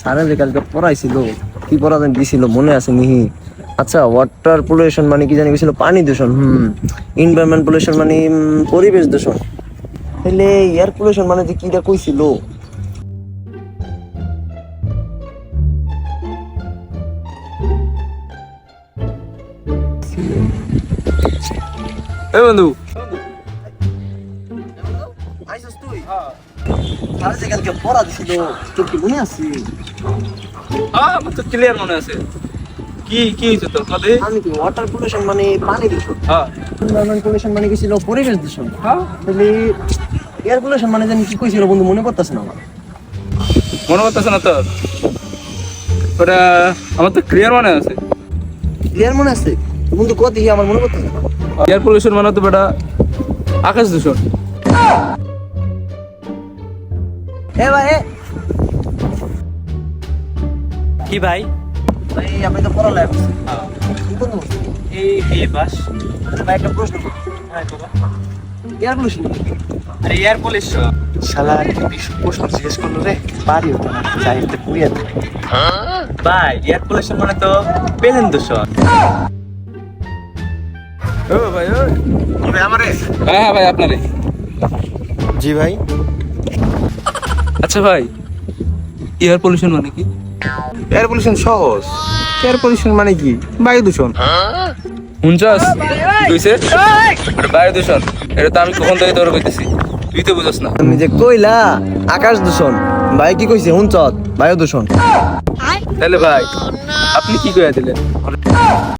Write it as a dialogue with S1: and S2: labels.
S1: স্যারে যে কালকে পড়াইছিল কি পড়াতেন দিছিল মনে আছে নিহি? আচ্ছা, ওয়াটার পলিউশন মানে কি জানি গেছিল পানি দূষণ। এনভায়রনমেন্ট পলিউশন মানে পরিবেশ দূষণ। তাহলে এয়ার পলিউশন মানে যে কিটা কইছিল?
S2: এই বন্ধু,
S1: আইছস তুই? স্যারে যে কালকে পড়া দিছিল তোর কি মনে আছে?
S2: আমার তো ক্লিয়ার মনে আছে। কি কি হয়েছে তোর কথা?
S1: আমি কি ওয়াটার পলিউশন মানে পানি দূষণ,
S2: হ্যাঁ
S1: এনভায়রনমেন্ট পলিউশন মানে কি ছিল পরিবেশ দূষণ।
S2: হ্যাঁ,
S1: তাহলে এয়ার পলিউশন মানে জানি কি কইছিল বন্ধু, মনে পড়তেছে না আমার।
S2: মনে করতেছে না তোর? ওটা আমার তো ক্লিয়ার মনে আছে।
S1: ক্লিয়ার মনে আছে বন্ধু, কত দেখি আমার মনে পড়তেছে না।
S2: এয়ার পলিউশন মানে তো বেটা আকাশ দূষণ।
S1: এ ভাই,
S3: কি ভাই?
S1: ভাই আপনি তো পড়ালেখা করছেন, কি বন্ধু?
S3: এই বিএ পাস।
S1: ভাই একটা প্রশ্ন করি, এয়ার পলিউশন
S3: আরে এয়ার পলিউশন
S1: শালা একটা প্রশ্ন জিজ্ঞেস করলো রে, পারি হতো না, যাই একটা পুরিয়া দে।
S3: ভাই, এয়ার পলিউশন মানে তো প্লেন দূষণ।
S2: ও ভাই, ও
S1: ভাই আমারে।
S2: হ্যাঁ হ্যাঁ ভাই, আপনারই।
S1: জি ভাই।
S2: আচ্ছা ভাই, এয়ার পলিউশন মানে কি?
S4: এয়ার পলিউশন সহজ। এয়ার পলিউশন মানে কি? বায়ু দূষণ।
S2: শুনছস কি কইছে? এটা বায়ু দূষণ। এটা তো আমি কখন থেকে তোর কইতেছি, তুই তো বুঝছ না।
S1: তুমি যে কইলা আকাশ দূষণ, ভাই কি কইছে হুনচত বায়ু দূষণ।
S2: তাহলে ভাই আপনি কি কইয়া দিলেন?